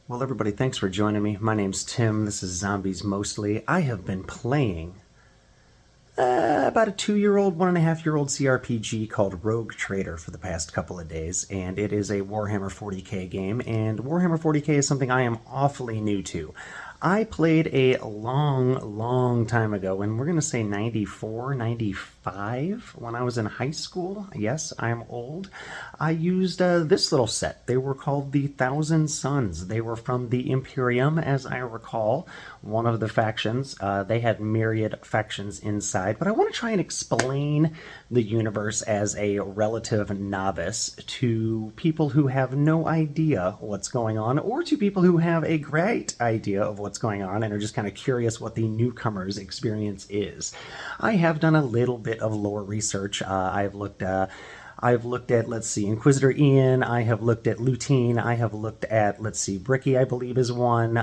Well, everybody, thanks for joining me. My name's Tim. This is Zombies Mostly. I have been playing about a 2-year-old, 1.5-year-old CRPG called Rogue Trader for the past couple of days, and it is a Warhammer 40k game, and Warhammer 40k is something I am awfully new to. I played a long time ago, and we're going to say 94, 95, when I was in high school. Yes, I'm old. I used this little set. They were called the Thousand Sons. They were from the Imperium, as I recall, one of the factions. They had myriad factions inside, but I want to try and explain the universe as a relative novice to people who have no idea what's going on, or to people who have a great idea of what's going on and are just kind of curious what the newcomer's experience is. I have done a little bit of lore research. I've looked at, let's see, Inquisitor Ian. I have looked at Lutine. I have looked at, let's see, Bricky, I believe, is one.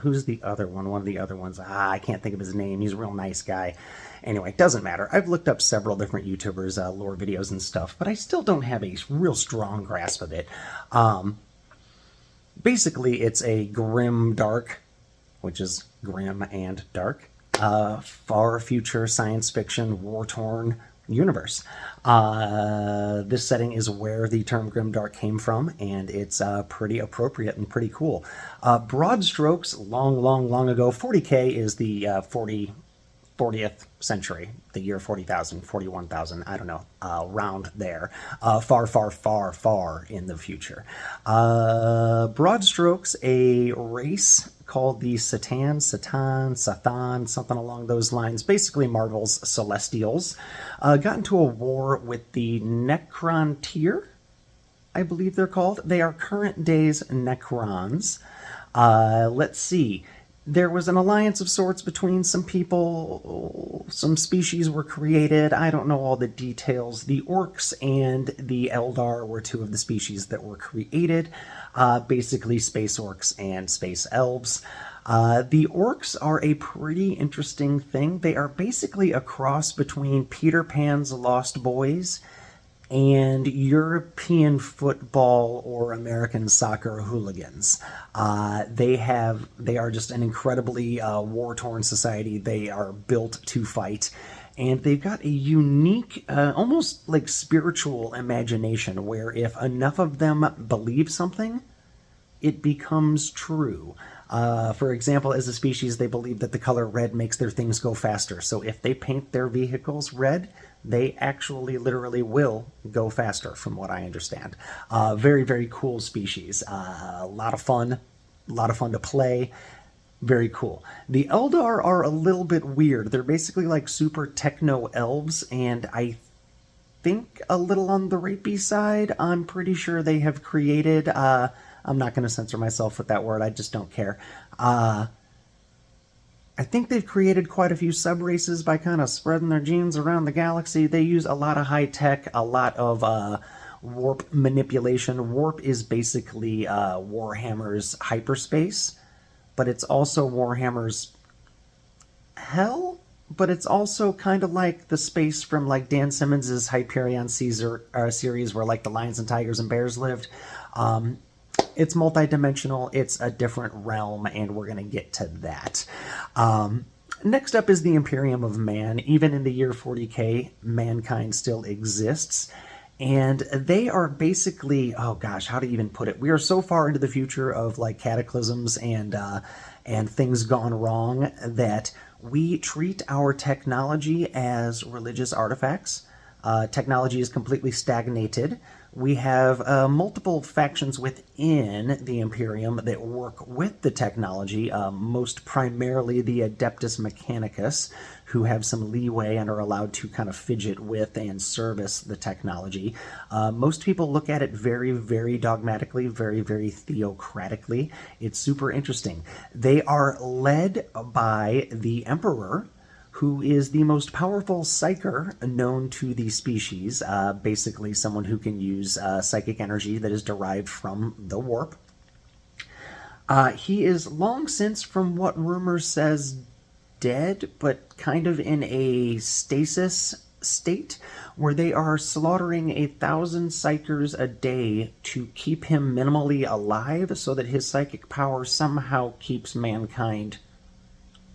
Who's the other one? One of the other ones. I can't think of his name. He's a real nice guy. Anyway, doesn't matter. I've looked up several different YouTubers' lore videos and stuff, but I still don't have a real strong grasp of it. Basically, it's a grim dark, which is grim and dark, far future science fiction, war-torn universe. This setting is where the term grimdark came from, and it's pretty appropriate and pretty cool. Broad strokes, long ago, 40k is the 40th century, the year 40,000, 41,000, I don't know, around there, far in the future. Broad strokes, a race called the Satan, something along those lines, basically Marvel's Celestials, got into a war with the Necrontyr, I believe they're called. They are current day's Necrons. Let's see. There was an alliance of sorts between some people, some species were created. I don't know all the details. The Orcs and the Eldar were two of the species that were created, basically Space Orcs and Space Elves. The Orcs are a pretty interesting thing. They are basically a cross between Peter Pan's Lost Boys and European football or American soccer hooligans. They are just an incredibly war-torn society. They are built to fight, and they've got a unique, almost like spiritual imagination, where if enough of them believe something, it becomes true. For example, as a species, they believe that the color red makes their things go faster. So if they paint their vehicles red, they actually literally will go faster, from what I understand. Very cool species. A lot of fun to play. Very cool. The Eldar are a little bit weird. They're basically like super techno elves, and I think a little on the rapey side. I'm pretty sure they have created... I'm not going to censor myself with that word. I just don't care. I think they've created quite a few sub-races by kind of spreading their genes around the galaxy. They use a lot of high-tech, a lot of warp manipulation. Warp is basically Warhammer's hyperspace, but it's also Warhammer's hell, but it's also kind of like the space from like Dan Simmons' Hyperion series where like the lions and tigers and bears lived. It's multidimensional, it's a different realm, and we're going to get to that. Next up is the Imperium of Man. Even in the year 40k, mankind still exists. And they are basically, oh gosh, how to even put it? We are so far into the future of like cataclysms and things gone wrong that we treat our technology as religious artifacts. Technology is completely stagnated. We have multiple factions within the Imperium that work with the technology, most primarily the Adeptus Mechanicus, who have some leeway and are allowed to kind of fidget with and service the technology. Most people look at it very dogmatically, very theocratically. It's super interesting. They are led by the Emperor, who is the most powerful psyker known to the species, basically someone who can use psychic energy that is derived from the warp. He is long since, from what rumor says, dead, but kind of in a stasis state where they are slaughtering 1,000 psychers a day to keep him minimally alive so that his psychic power somehow keeps mankind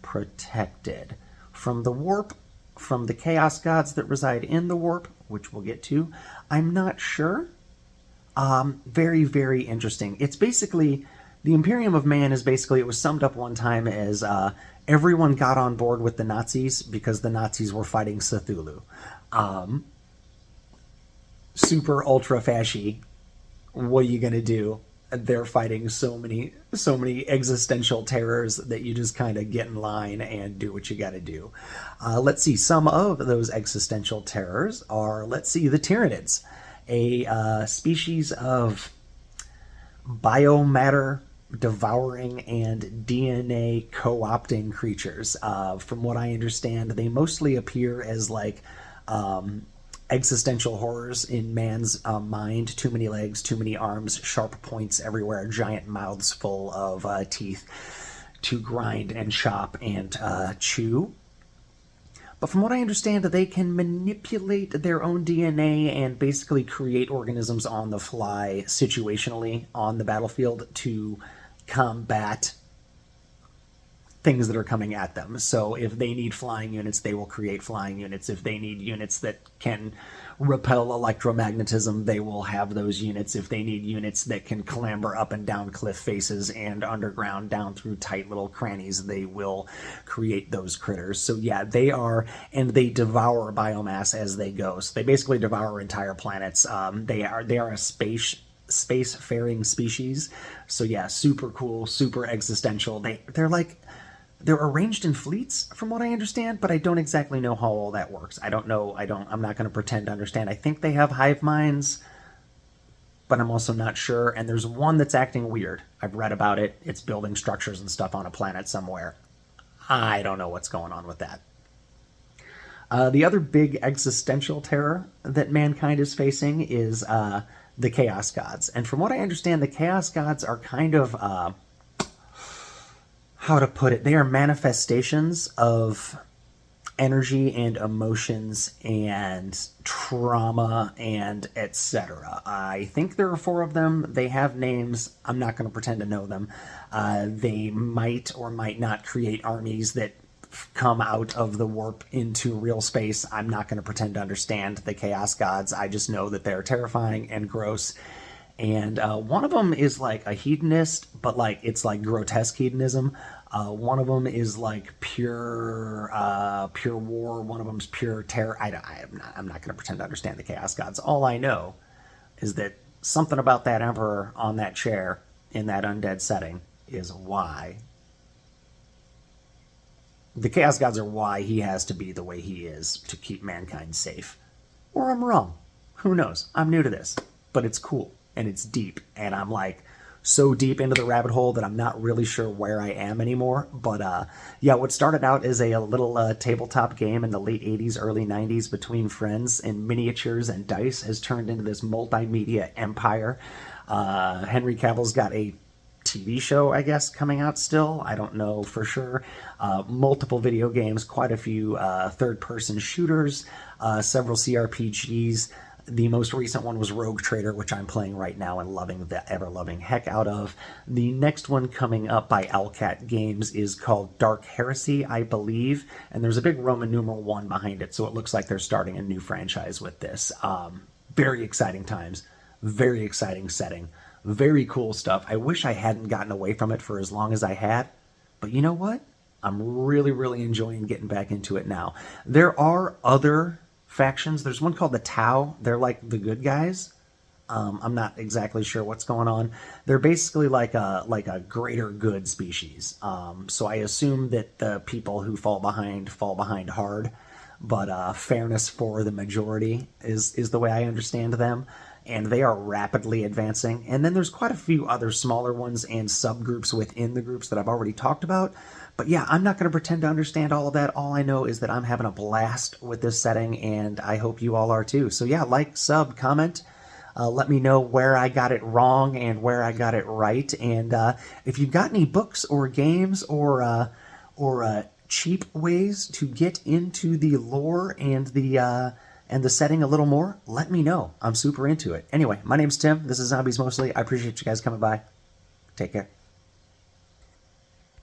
protected from the warp, from the chaos gods that reside in the warp, which we'll get to. I'm not sure. Very, very interesting. It's basically, the Imperium of Man is basically, it was summed up one time as everyone got on board with the Nazis because the Nazis were fighting Cthulhu. Super ultra fashy. What are you gonna do? They're fighting so many existential terrors that you just kind of get in line and do what you got to do. Let's see, some of those existential terrors are, let's see, the Tyranids, a species of biomatter devouring and DNA co-opting creatures. From what I understand, they mostly appear as like existential horrors in man's mind. Too many legs, too many arms, sharp points everywhere, giant mouths full of teeth to grind and chop and chew. But from what I understand, they can manipulate their own DNA and basically create organisms on the fly, situationally, on the battlefield to combat things that are coming at them. So if they need flying units, they will create flying units. If they need units that can repel electromagnetism, they will have those units. If they need units that can clamber up and down cliff faces and underground down through tight little crannies, they will create those critters. So yeah, they are, and they devour biomass as they go. So they basically devour entire planets. They are a space-faring species. So yeah, super cool, super existential. They're arranged in fleets, from what I understand, but I don't exactly know how all that works. I'm not going to pretend to understand. I think they have hive minds, but I'm also not sure. And there's one that's acting weird. I've read about it. It's building structures and stuff on a planet somewhere. I don't know what's going on with that. The other big existential terror that mankind is facing is the Chaos Gods. And from what I understand, the Chaos Gods are kind of... how to put it, they are manifestations of energy and emotions and trauma and etc. I think there are 4 of them. They have names. I'm not going to pretend to know them. They might or might not create armies that come out of the warp into real space. I'm not going to pretend to understand the Chaos Gods. I just know that they're terrifying and gross. And one of them is like a hedonist, but like it's like grotesque hedonism. One of them is like pure war. One of them's pure terror. I'm not going to pretend to understand the Chaos Gods. All I know is that something about that Emperor on that chair in that undead setting is why. The Chaos Gods are why he has to be the way he is to keep mankind safe. Or I'm wrong. Who knows? I'm new to this, but it's cool. And it's deep, and I'm like so deep into the rabbit hole that I'm not really sure where I am anymore. But yeah, what started out as a little tabletop game in the late 80s, early 90s between friends and miniatures and dice has turned into this multimedia empire. Henry Cavill's got a TV show, I guess, coming out still. I don't know for sure. Multiple video games, quite a few third-person shooters, several CRPGs. The most recent one was Rogue Trader, which I'm playing right now and loving the ever-loving heck out of. The next one coming up by Owlcat Games is called Dark Heresy, I believe, and there's a big Roman numeral 1 behind it, so it looks like they're starting a new franchise with this. Very exciting times, very exciting setting, very cool stuff. I wish I hadn't gotten away from it for as long as I had, but you know what? I'm really, really enjoying getting back into it now. There are other factions. There's one called the Tau. They're like the good guys. I'm not exactly sure what's going on. They're basically like a greater good species. So I assume that the people who fall behind hard, but fairness for the majority is the way I understand them. And they are rapidly advancing. And then there's quite a few other smaller ones and subgroups within the groups that I've already talked about. But yeah, I'm not going to pretend to understand all of that. All I know is that I'm having a blast with this setting, and I hope you all are too. So yeah, like, sub, comment. Let me know where I got it wrong and where I got it right. And if you've got any books or games or cheap ways to get into the lore and the setting a little more, let me know. I'm super into it. Anyway, my name's Tim. This is Zombies Mostly. I appreciate you guys coming by. Take care.